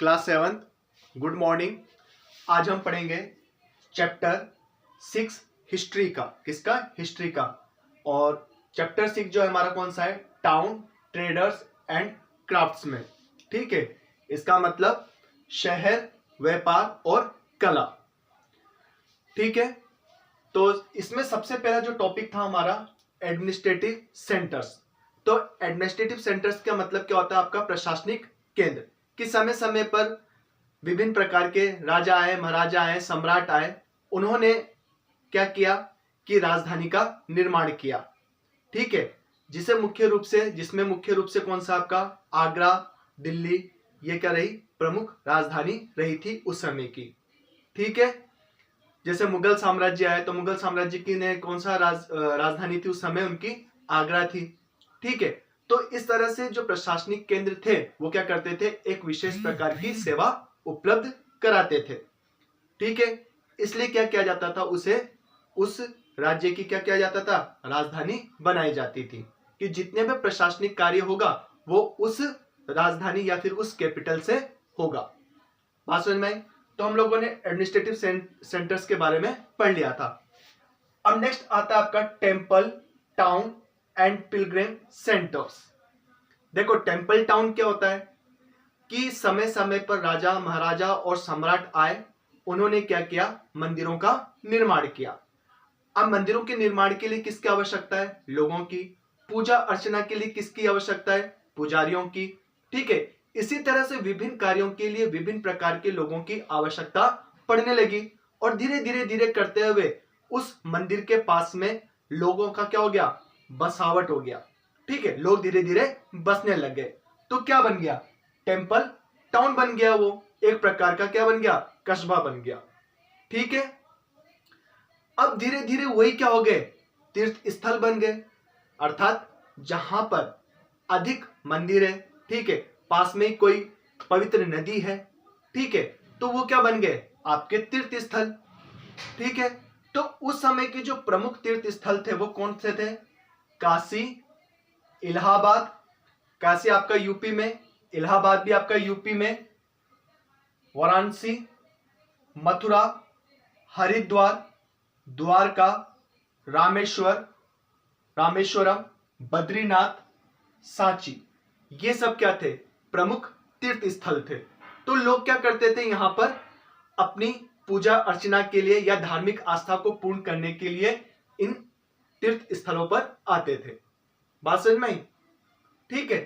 Class 7 good morning. आज हम पढ़ेंगे चैप्टर 6 हिस्ट्री का। किसका? हिस्ट्री का। और चैप्टर 6 जो है हमारा कौन सा है? Town, traders and craftsman. ठीक है, इसका मतलब शहर, व्यापार और कला। ठीक है, तो इसमें सबसे पहला जो टॉपिक था हमारा एडमिनिस्ट्रेटिव सेंटर्स। तो एडमिनिस्ट्रेटिव सेंटर्स का मतलब क्या होता है? आपका प्रशासनिक केंद्र। कि समय समय पर विभिन्न प्रकार के राजा आए, महाराजा आए, सम्राट आए, उन्होंने क्या किया कि राजधानी का निर्माण किया। ठीक है, जिसमें मुख्य रूप से कौन सा आपका आगरा, दिल्ली, ये क्या रही? प्रमुख राजधानी रही थी उस समय की। ठीक है, जैसे मुगल साम्राज्य आए तो मुगल साम्राज्य की ने कौन सा राजधानी थी उस समय? उनकी आगरा थी। ठीक है, तो इस तरह से जो प्रशासनिक केंद्र थे वो क्या करते थे? एक विशेष प्रकार की सेवा उपलब्ध कराते थे। ठीक है, इसलिए क्या किया जाता था? उस राज्य की क्या किया जाता था? राजधानी बनाई जाती थी कि जितने भी प्रशासनिक कार्य होगा वो उस राजधानी या फिर उस कैपिटल से होगा। बात समझ में आई? तो हम लोगों ने एडमिनिस्ट्रेटिव सेंटर्स के बारे में पढ़ लिया था। अब नेक्स्ट आता है आपका temple, town and Pilgrim centres. देखो, टेम्पल टाउन क्या होता है कि समय समय पर राजा, महाराजा और सम्राट आए, उन्होंने क्या किया? मंदिरों का निर्माण किया। अब मंदिरों के निर्माण के लिए किसकी आवश्यकता है? लोगों की। पूजा अर्चना के लिए किसकी आवश्यकता है? पुजारियों की। ठीक है, इसी तरह से विभिन्न कार्यों के लिए विभिन्न प्रकार के लोगों की आवश्यकता पड़ने लगी और धीरे धीरे धीरे करते हुए उस मंदिर के पास में लोगों का क्या हो गया? बसावट हो गया। ठीक है, लोग धीरे धीरे बसने लग गए। तो क्या बन गया? टेम्पल टाउन बन गया। वो एक प्रकार का क्या बन गया? कस्बा बन गया। ठीक है, अब धीरे धीरे वही क्या हो गए? तीर्थ स्थल बन गए। अर्थात जहां पर अधिक मंदिर है, ठीक है, पास में कोई पवित्र नदी है, ठीक है, तो वो क्या बन गए? आपके तीर्थ स्थल। ठीक है, तो उस समय के जो प्रमुख तीर्थ स्थल थे वो कौन से थे? काशी, इलाहाबाद। काशी आपका यूपी में, इलाहाबाद भी आपका यूपी में, वाराणसी, मथुरा, हरिद्वार, द्वारका, रामेश्वरम, बद्रीनाथ, सांची, ये सब क्या थे? प्रमुख तीर्थ स्थल थे। तो लोग क्या करते थे? यहां पर अपनी पूजा अर्चना के लिए या धार्मिक आस्था को पूर्ण करने के लिए इन तीर्थ स्थलों पर आते थे। बात समझ में आई? ठीक है,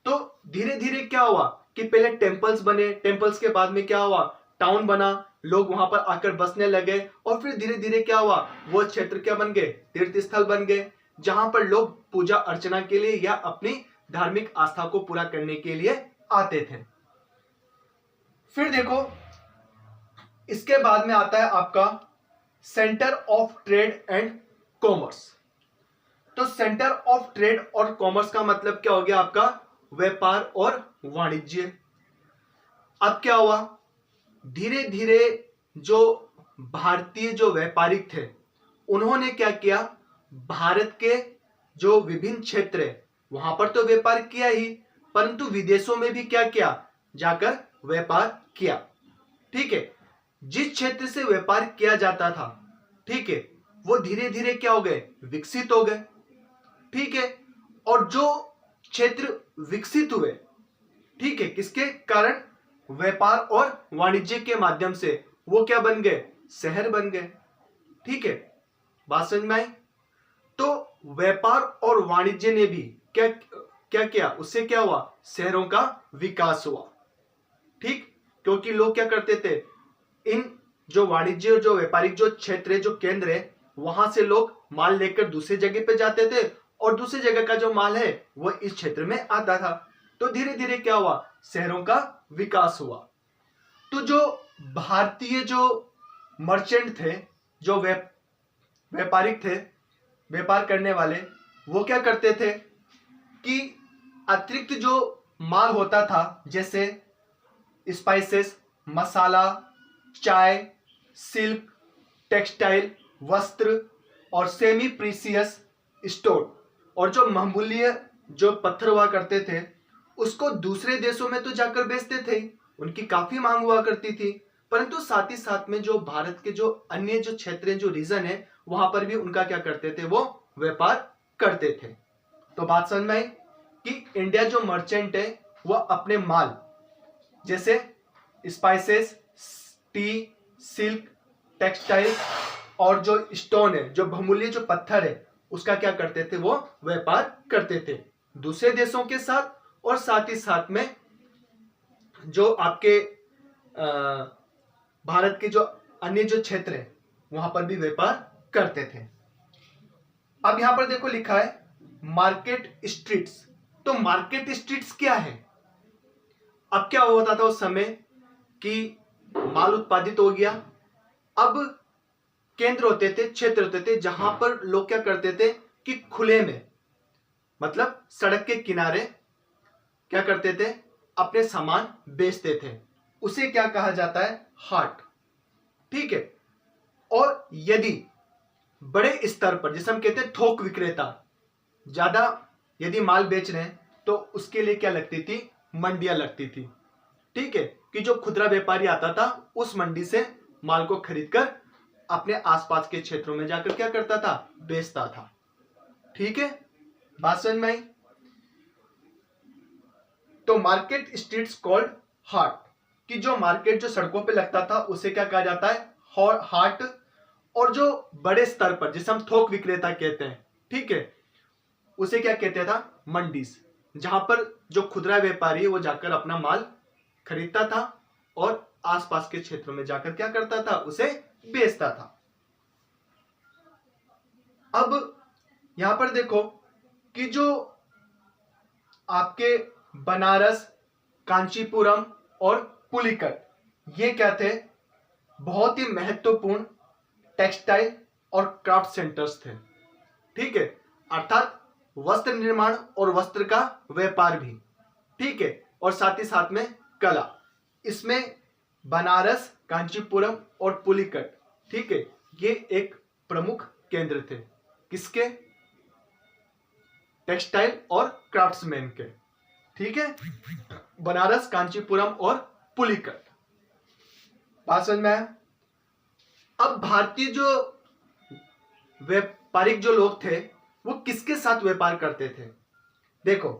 तो धीरे धीरे क्या हुआ कि पहले टेम्पल्स बने, टेम्पल्स के बाद में क्या हुआ? टाउन बना, लोग वहां पर आकर बसने लगे और फिर धीरे धीरे क्या हुआ? वो क्षेत्र क्या बन गए? तीर्थ स्थल बन गए, जहां पर लोग पूजा अर्चना के लिए या अपनी धार्मिक आस्था को पूरा करने के लिए आते थे। फिर देखो, इसके बाद में आता है आपका centre of trade and commerce. तो सेंटर ऑफ ट्रेड और कॉमर्स का मतलब क्या हो गया? आपका व्यापार और वाणिज्य। अब क्या हुआ? धीरे धीरे जो भारतीय जो व्यापारिक थे उन्होंने क्या किया? भारत के जो विभिन्न क्षेत्र है वहां पर तो व्यापार किया ही, परंतु विदेशों में भी क्या किया? जाकर व्यापार किया। ठीक है, जिस क्षेत्र से व्यापार किया जाता था, ठीक है, वो धीरे धीरे क्या हो गए? विकसित हो गए। ठीक है, और जो क्षेत्र विकसित हुए, ठीक है, किसके कारण? व्यापार और वाणिज्य के माध्यम से वो क्या बन गए? शहर बन गए। ठीक है, बात समझ में आई? तो व्यापार और वाणिज्य ने भी क्या क्या किया? उससे क्या हुआ? शहरों का विकास हुआ। ठीक, क्योंकि लोग क्या करते थे? इन जो वाणिज्य, जो व्यापारिक जो क्षेत्र है, जो केंद्र है, वहां से लोग माल लेकर दूसरी जगह पे जाते थे और दूसरी जगह का जो माल है वो इस क्षेत्र में आता था। तो धीरे धीरे क्या हुआ? शहरों का विकास हुआ। तो जो भारतीय जो मर्चेंट थे, जो व्यापारिक थे, व्यापार करने वाले, वो क्या करते थे कि अतिरिक्त जो माल होता था, जैसे स्पाइसेस, मसाला, चाय, सिल्क, टेक्सटाइल, वस्त्र और सेमी प्रीसियस स्टोन, और जो महमूल्य जो पत्थर हुआ करते थे उसको दूसरे देशों में तो जाकर बेचते थे, उनकी काफी मांग हुआ करती थी, परंतु साथ ही साथ में जो भारत के जो अन्य जो क्षेत्र जो रीजन है वहां पर भी उनका क्या करते थे, वो व्यापार करते थे। तो बात समझ में आई कि इंडिया जो मर्चेंट है वह अपने माल जैसे स्पाइसेस, टी, सिल्क, टेक्सटाइल और जो स्टोन है, जो बहुमूल्य जो पत्थर है, उसका क्या करते थे, वो व्यापार करते थे दूसरे देशों के साथ। और साथ ही साथ में जो आपके भारत के जो अन्य जो क्षेत्र है वहां पर भी व्यापार करते थे। अब यहां पर देखो लिखा है मार्केट स्ट्रीट्स। तो मार्केट स्ट्रीट्स क्या है? अब क्या होता था उस समय कि माल उत्पादित हो गया, अब केंद्र होते थे, क्षेत्र होते थे जहां पर लोग क्या करते थे कि खुले में, मतलब सड़क के किनारे क्या करते थे, अपने सामान बेचते थे। उसे क्या कहा जाता है, हाट। ठीक है। और यदि बड़े स्तर पर, जिसे हम कहते हैं थोक विक्रेता, ज्यादा यदि माल बेच रहे हैं तो उसके लिए क्या लगती थी, मंडियां लगती थी। ठीक है, कि जो खुदरा व्यापारी आता था उस मंडी से माल को खरीदकर अपने आसपास के क्षेत्रों में जाकर क्या करता था, बेचता था। ठीक है, बात समझ में आई। तो मार्केट स्ट्रीट्स कॉल्ड हाट, कि जो मार्केट जो सड़कों पे लगता था उसे क्या कहा जाता है, हाट। और जो बड़े स्तर पर, जिसे हम थोक विक्रेता कहते हैं, ठीक है, उसे क्या कहते था, मंडीज, जहां पर जो खुदरा व्यापारी है वो जाकर अपना माल खरीदता था और आसपास के क्षेत्रों में जाकर क्या करता था, उसे बेचता था। अब यहां पर देखो कि जो आपके बनारस, कांचीपुरम और पुलिकट, ये क्या थे, बहुत ही महत्वपूर्ण टेक्सटाइल और क्राफ्ट सेंटर्स थे। ठीक है, अर्थात वस्त्र निर्माण और वस्त्र का व्यापार भी। ठीक है, और साथ ही साथ में कला, इसमें बनारस, कांचीपुरम और पुलिकट, ठीक है, ये एक प्रमुख केंद्र थे। किसके, टेक्सटाइल और क्राफ्ट्समैन के। ठीक है, बनारस, कांचीपुरम और पुलिकट। बात समझ में आया। अब भारतीय जो व्यापारिक जो लोग थे वो किसके साथ व्यापार करते थे? देखो,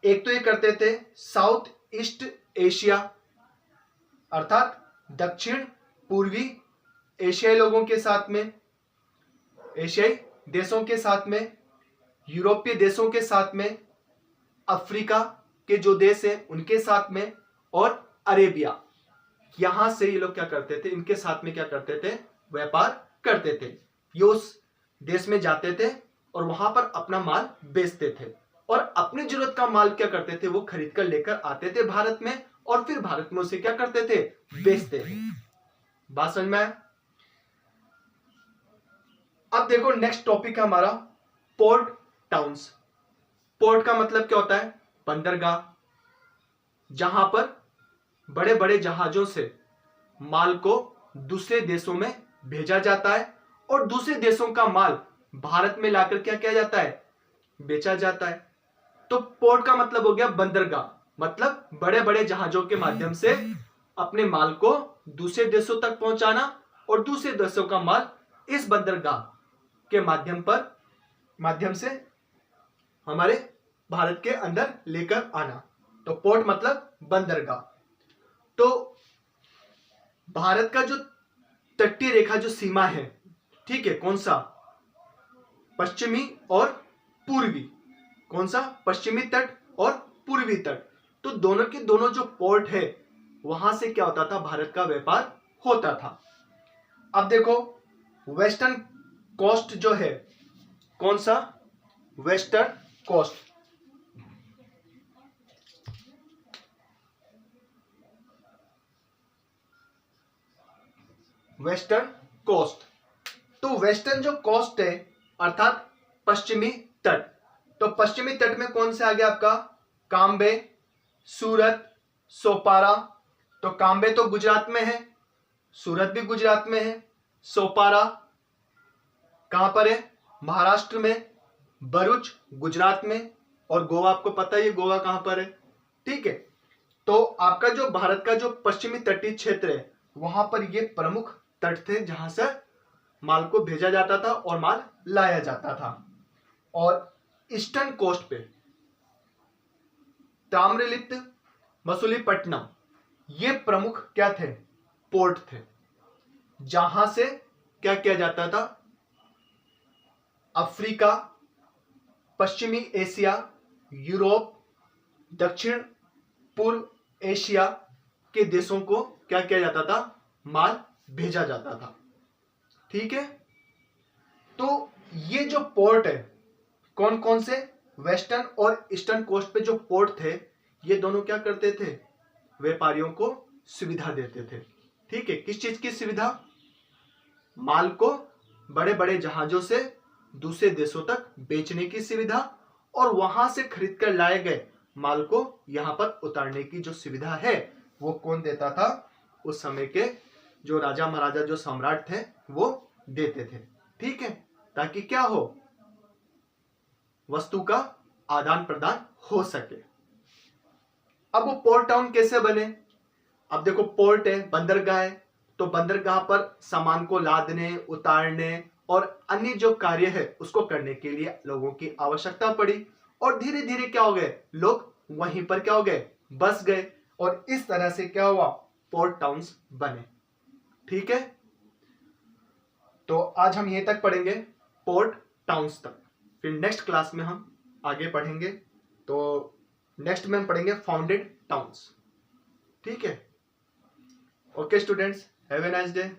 एक तो ये करते थे साउथ ईस्ट एशिया, अर्थात दक्षिण पूर्वी एशियाई लोगों के साथ में, एशियाई देशों के साथ में, यूरोपीय देशों के साथ में, अफ्रीका के जो देश हैं उनके साथ में, और अरेबिया, यहां से ये लोग क्या करते थे, इनके साथ में क्या करते थे, व्यापार करते थे। ये उस देश में जाते थे और वहां पर अपना माल बेचते थे और अपनी जरूरत का माल क्या करते थे, वो खरीद कर लेकर आते थे भारत में और फिर भारत में उसे क्या करते थे, बेचते थे। बात समझ में आया। अब देखो नेक्स्ट टॉपिक है हमारा पोर्ट टाउन्स। पोर्ट का मतलब क्या होता है, बंदरगाह, जहां पर बड़े बड़े जहाजों से माल को दूसरे देशों में भेजा जाता है और दूसरे देशों का माल भारत में लाकर क्या किया जाता है, बेचा जाता है। तो पोर्ट का मतलब हो गया बंदरगाह, मतलब बड़े बड़े जहाजों के माध्यम से अपने माल को दूसरे देशों तक पहुंचाना और दूसरे देशों का माल इस बंदरगाह के माध्यम से हमारे भारत के अंदर लेकर आना। तो पोर्ट मतलब बंदरगाह। तो भारत का जो तटीय रेखा जो सीमा है, ठीक है, कौन सा, पश्चिमी और पूर्वी, कौन सा, पश्चिमी तट और पूर्वी तट। तो दोनों के दोनों जो पोर्ट है वहां से क्या होता था, भारत का व्यापार होता था। अब देखो वेस्टर्न कोस्ट जो है, कौन सा, वेस्टर्न कोस्ट, वेस्टर्न कोस्ट। तो वेस्टर्न जो कोस्ट है अर्थात पश्चिमी तट, तो पश्चिमी तट में कौन से आ गया आपका, काम्बे, सूरत, सोपारा। तो काम्बे तो गुजरात में है, सूरत भी गुजरात में है, सोपारा कहां पर है, महाराष्ट्र में, भरूच गुजरात में, और गोवा आपको पता ही है गोवा कहां पर है। ठीक है, तो आपका जो भारत का जो पश्चिमी तटीय क्षेत्र है वहां पर ये प्रमुख तट थे जहां से माल को भेजा जाता था और माल लाया जाता था। और ईस्टर्न कोस्ट पे ताम्रलिप्त, मसूलीपट्टनम ये प्रमुख क्या थे, पोर्ट थे, जहां से क्या किया जाता था, अफ्रीका, पश्चिमी एशिया, यूरोप, दक्षिण पूर्व एशिया के देशों को क्या किया जाता था, माल भेजा जाता था। ठीक है, तो ये जो पोर्ट है कौन कौन से, वेस्टर्न और ईस्टर्न कोस्ट पे जो पोर्ट थे ये दोनों क्या करते थे, व्यापारियों को सुविधा देते थे। ठीक है, किस चीज की सुविधा, माल को बड़े बड़े जहाजों से दूसरे देशों तक बेचने की सुविधा और वहां से खरीद कर लाए गए माल को यहां पर उतारने की जो सुविधा है वो कौन देता था, उस समय के जो राजा महाराजा जो सम्राट थे वो देते थे। ठीक है, ताकि क्या हो, वस्तु का आदान प्रदान हो सके। अब वो पोर्ट टाउन कैसे बने, अब देखो पोर्ट है, बंदरगाह है, तो बंदरगाह पर सामान को लादने, उतारने और अन्य जो कार्य है उसको करने के लिए लोगों की आवश्यकता पड़ी और धीरे धीरे क्या हो गए, लोग वहीं पर क्या हो गए, बस गए और इस तरह से क्या हुआ, पोर्ट टाउन्स बने। ठीक है, तो आज हम यहीं तक पढ़ेंगे, पोर्ट टाउन्स तक। फिर नेक्स्ट क्लास में हम आगे पढ़ेंगे, तो नेक्स्ट में हम पढ़ेंगे फाउंडेड टाउन्स। ठीक है, okay students, have a nice day.